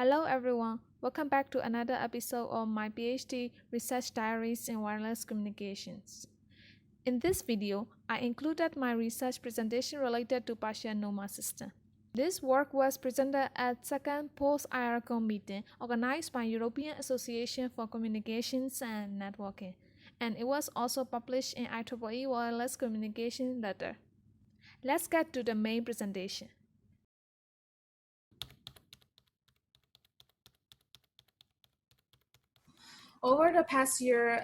Hello everyone, welcome back to another episode of my PhD Research Diaries in Wireless Communications. In this video, I included my research presentation related to partial NOMA system. This work was presented at second post-IRCO meeting organized by European Association for Communications and Networking, and it was also published in IEEE Wireless Communication Letter. Let's get to the main presentation. Over the past year,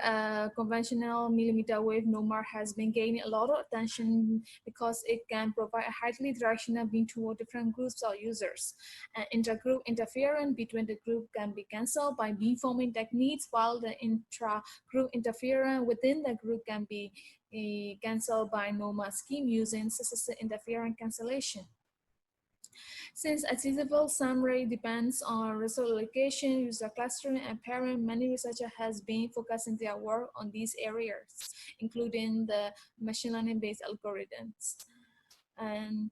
conventional millimeter wave NOMA has been gaining a lot of attention because it can provide a highly directional beam toward different groups of users. Intergroup interference between the group can be cancelled by beamforming techniques, while the intra-group interference within the group can be cancelled by NOMA scheme using successive interference cancellation. Since achievable sum rate depends on resource allocation, user clustering, and pairing, many researchers have been focusing their work on these areas, including the machine learning-based algorithms. And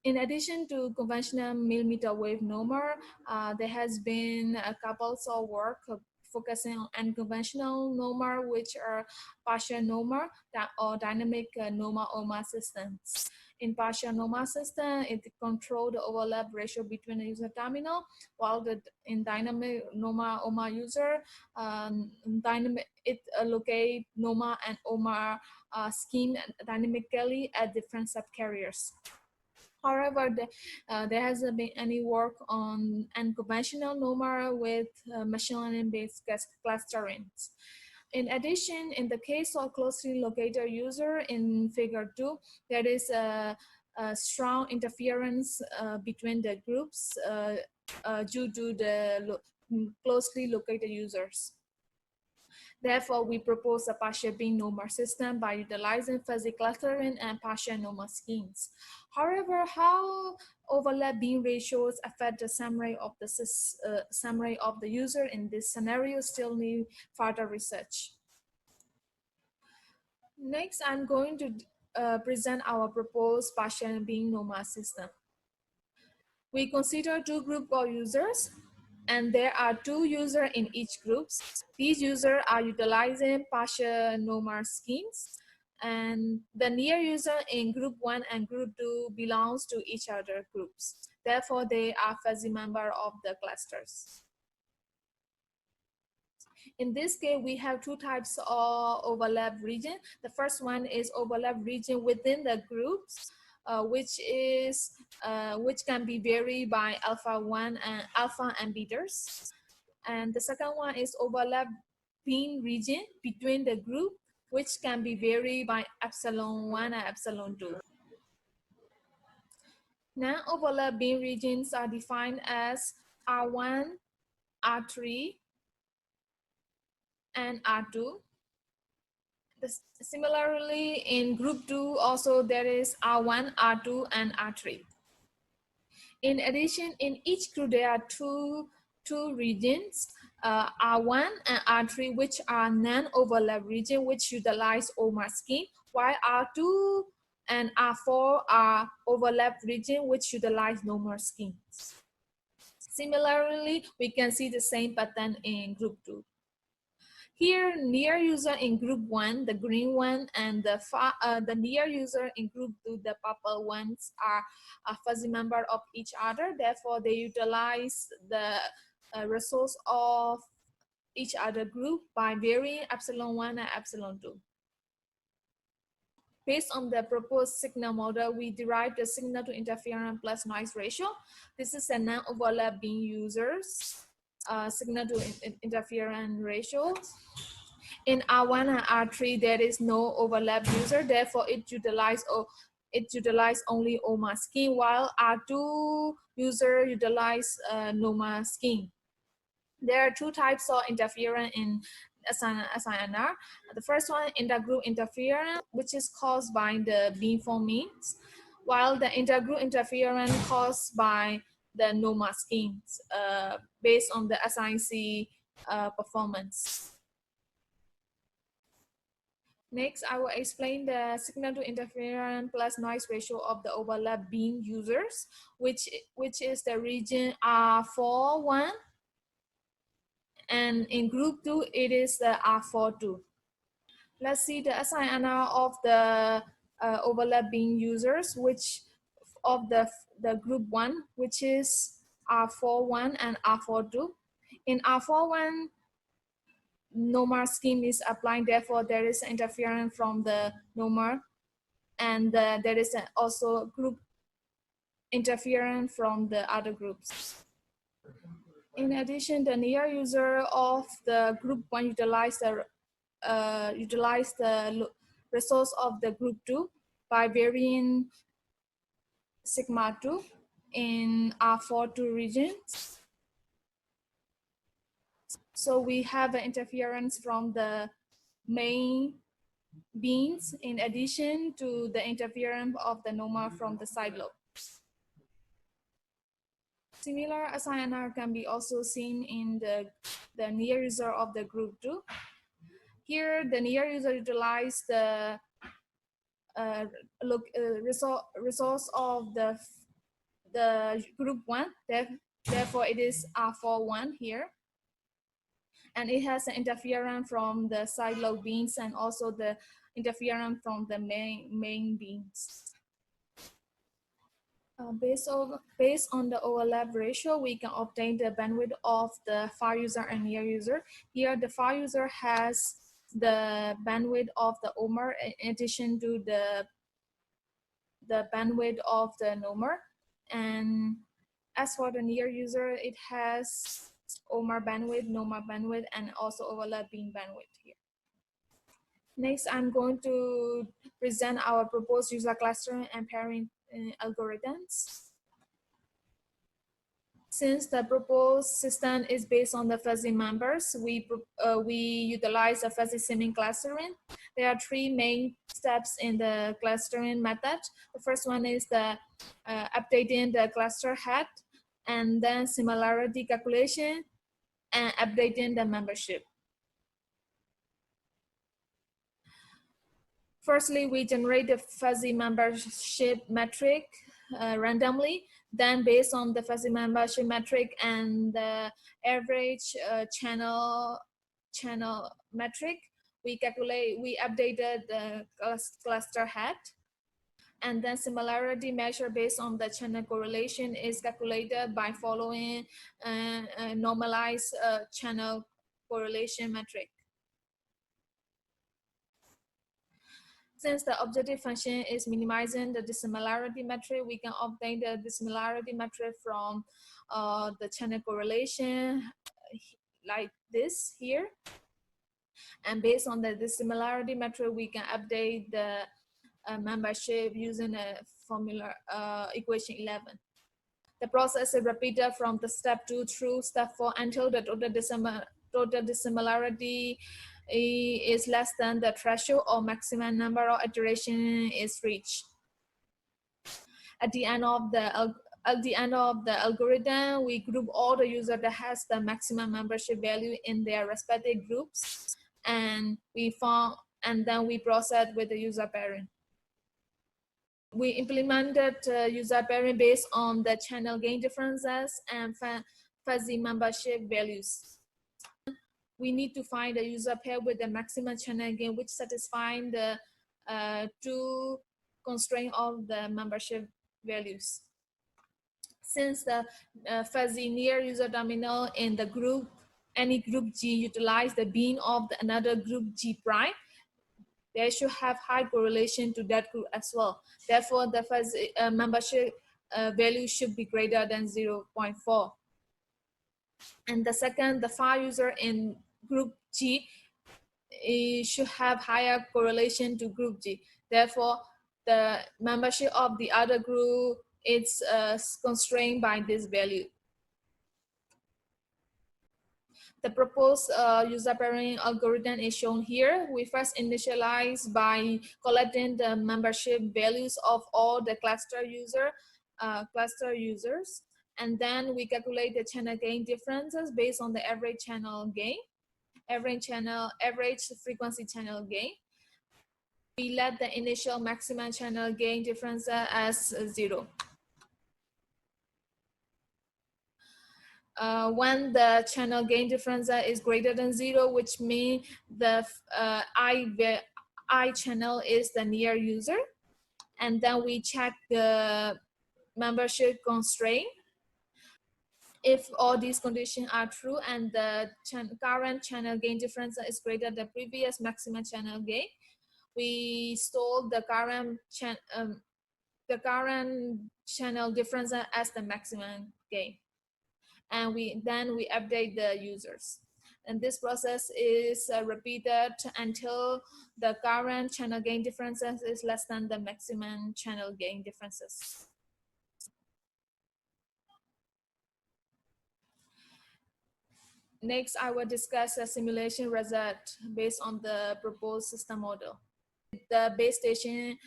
in addition to conventional millimeter wave NOMA, there has been a couple of work focusing on unconventional NOMA, which are partial NOMA or dynamic NOMA-OMA systems. In partial NOMA system, it controls the overlap ratio between the user terminal, while in dynamic NOMA-OMA user, it allocates NOMA and OMA scheme dynamically at different subcarriers. However, there hasn't been any work on unconventional NOMA with machine learning-based clustering. In addition, in the case of closely located user in figure 2, there is a strong interference between the groups due to the closely located users. Therefore, we propose a partial beam NOMA system by utilizing fuzzy clustering and partial NOMA schemes. However, how overlap beam ratios affect the sum rate of the user in this scenario still need further research. Next, I'm going to present our proposed partial beam NOMA system. We consider two groups of users, and there are two users in each group. These users are utilizing partial NOMA schemes, and the near user in group 1 and group 2 belongs to each other groups. Therefore, they are fuzzy members of the clusters. In this case, we have two types of overlap region. The first one is overlap region within the groups, which can be varied by alpha and betas. And the second one is overlap beam region between the group, which can be varied by epsilon 1 and epsilon 2. Now, overlap beam regions are defined as R1, R3, and R2. Similarly, in group 2, also there is R1, R2, and R3. In addition, in each group, there are two regions, R1 and R3, which are non-overlap region, which utilize OMA scheme, while R2 and R4 are overlap region, which utilize NOMA schemes. Similarly, we can see the same pattern in group 2. Here, near user in group 1, the green one, and the near user in group 2, the purple ones, are a fuzzy member of each other. Therefore, they utilize the resource of each other group by varying epsilon 1 and epsilon 2. Based on the proposed signal model, we derive the signal to interference plus noise ratio. This is a non-overlap beam users. Signal to interference ratio. In R1 and R3, there is no overlap user, therefore it utilizes only OMA scheme, while R2 user utilize NOMA scheme. There are two types of interference in SINR. The first one, intergroup interference, which is caused by the beamforming, while the intergroup interference caused by the NOMA schemes based on the SIC performance. Next, I will explain the signal to interference plus noise ratio of the overlap beam users, which is the region R41, and in group 2, it is the R42. Let's see the SINR of the overlap beam users, which of the group 1, which is R41 and R42. In R41, NOMA scheme is applying, therefore there is interference from the NOMA, and there is also group interference from the other groups. In addition, the near user of the group 1 utilize the resource of the group 2 by varying sigma 2 in R42 regions. So we have an interference from the main beams in addition to the interference of the NOMA from the side lobe. Similar SINR can be also seen in the near user of the group 2. Here, the near user utilize the resource of the group 1. Therefore, it is R41 here. And it has an interference from the side lobe beams and also the interference from the main beams. Based on the overlap ratio, we can obtain the bandwidth of the far user and near user. Here, the far user has the bandwidth of the OMER in addition to the bandwidth of the NOMER. And as for the near user, it has OMER bandwidth, NOMA bandwidth, and also overlap beam bandwidth here. Next, I'm going to present our proposed user clustering and pairing algorithms. Since the proposed system is based on the fuzzy members, we utilize a fuzzy seaming clustering. There are three main steps in the clustering method. The first one is the updating the cluster head, and then similarity calculation, and updating the membership. Firstly, we generate the fuzzy membership metric randomly. Then based on the fuzzy membership metric and the average channel metric, we updated the cluster head. And then similarity measure based on the channel correlation is calculated by following normalized channel correlation metric. Since the objective function is minimizing the dissimilarity metric, we can obtain the dissimilarity metric from the channel correlation like this here. And based on the dissimilarity metric, we can update the membership using a formula equation 11. The process is repeated from the step 2 through step 4 until the total dissimilarity is less than the threshold or maximum number of iterations is reached. At the end of the algorithm, we group all the users that has the maximum membership value in their respective groups, and then we process with the user pairing. We implemented user pairing based on the channel gain differences and fuzzy membership values. We need to find a user pair with the maximum channel gain, which satisfies the two constraints of the membership values. Since the fuzzy near user terminal in the group, any group G utilize the beam of another group G prime, they should have high correlation to that group as well. Therefore, the fuzzy membership value should be greater than 0.4. And the second, the far user in group G should have higher correlation to group G. Therefore, the membership of the other group is constrained by this value. The proposed user pairing algorithm is shown here. We first initialize by collecting the membership values of all the cluster users, and then we calculate the channel gain differences based on the average channel gain, average frequency channel gain. We let the initial maximum channel gain difference as 0. When the channel gain difference is greater than 0, which means the I channel is the near user, and then we check the membership constraint. If all these conditions are true and the current channel gain difference is greater than previous maximum channel gain, we store the current channel difference as the maximum gain, and then we update the users. And this process is repeated until the current channel gain differences is less than the maximum channel gain differences. Next, I will discuss a simulation result based on the proposed system model. The base station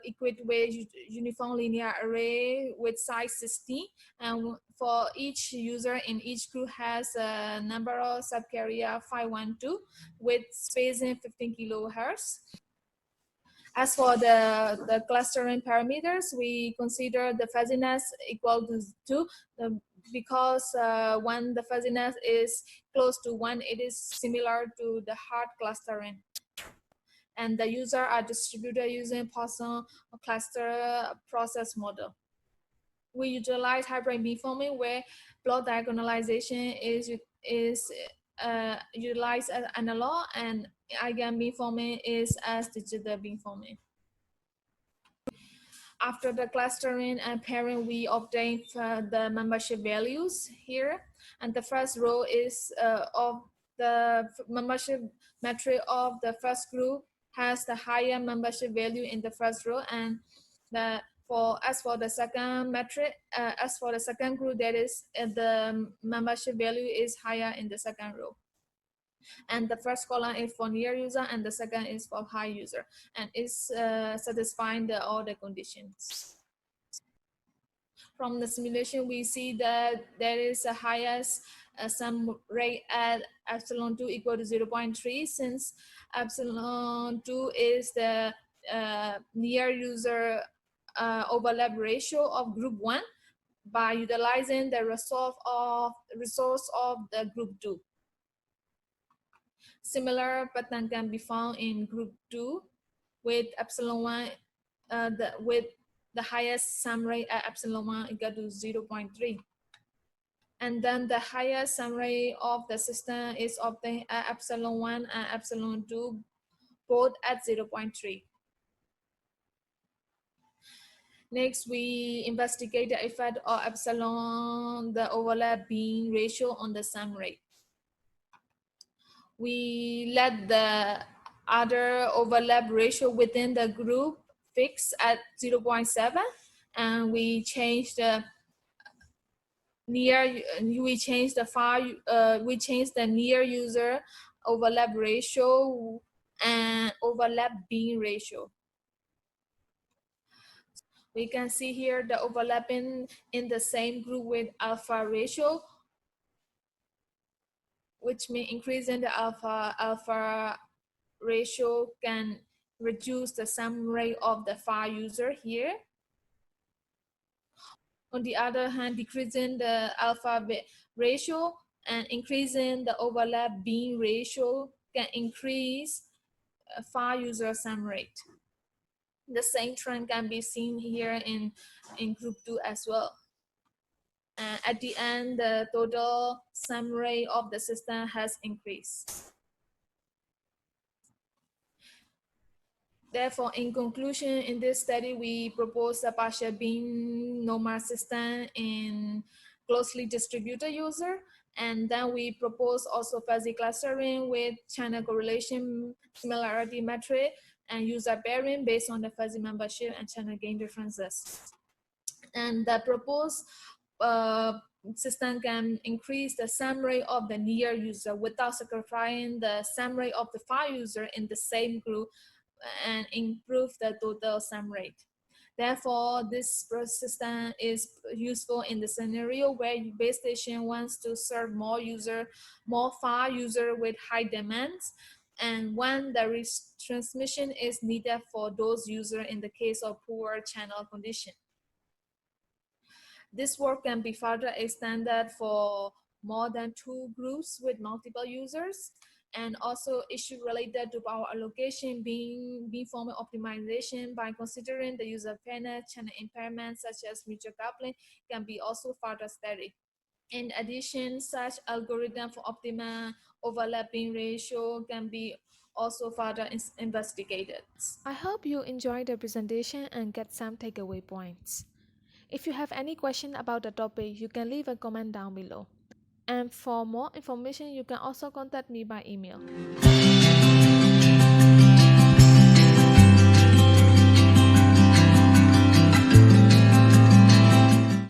equipped with uniform linear array with size 60, and for each user in each group has a number of subcarrier 512 with spacing 15 kilohertz. As for the clustering parameters, we consider the fuzziness equal to 2 because when the fuzziness is close to 1, it is similar to the hard clustering. And the user are distributed using Poisson cluster process model. We utilize hybrid beamforming where block diagonalization is utilized as analog and eigen beamforming is as digital beamforming. After the clustering and pairing, we obtain the membership values here. And the first row is of the membership metric of the first group has the higher membership value in the first row, and as for the second metric, as for the second group, that is the membership value is higher in the second row. And the first column is for near user and the second is for high user, and is satisfying all the conditions. From the simulation, we see that there is a highest sum rate at epsilon 2 equal to 0.3, since epsilon 2 is the near user overlap ratio of group 1 by utilizing the resource of the group 2. Similar pattern can be found in group 2 with epsilon 1 with the highest sum rate at epsilon 1 equal to 0.3. And then the highest sum rate of the system is obtained at epsilon 1 and epsilon 2, both at 0.3. Next, we investigate the effect of epsilon, the overlap being ratio on the sum rate. We let the other overlap ratio within the group fix at 0.7, and we change the near user overlap ratio and overlap being ratio. We can see here the overlapping in the same group with alpha ratio, which means increasing the alpha ratio can reduce the sum rate of the phi user here. On the other hand, decreasing the alpha ratio and increasing the overlap being ratio can increase phi user sum rate. The same trend can be seen here in group 2 as well. And at the end, the total sum rate of the system has increased. Therefore, in conclusion, in this study, we propose a partial PB-NOMA system in closely distributed user. And then we propose also fuzzy clustering with channel correlation similarity metric and user pairing based on the fuzzy membership and channel gain differences. And the proposed system can increase the sum rate of the near user without sacrificing the sum rate of the phi user in the same group and improve the total sum rate. Therefore, this system is useful in the scenario where your base station wants to serve more phi user with high demands, and when the transmission is needed for those users in the case of poor channel condition. This work can be further extended for more than two groups with multiple users, and also issue related to power allocation beamforming optimization by considering the user fairness, channel impairment such as mutual coupling can be also further studied. In addition, such algorithm for optimal overlapping ratio can be also further investigated. I hope you enjoyed the presentation and get some takeaway points. If you have any question about the topic, you can leave a comment down below. And for more information, you can also contact me by email.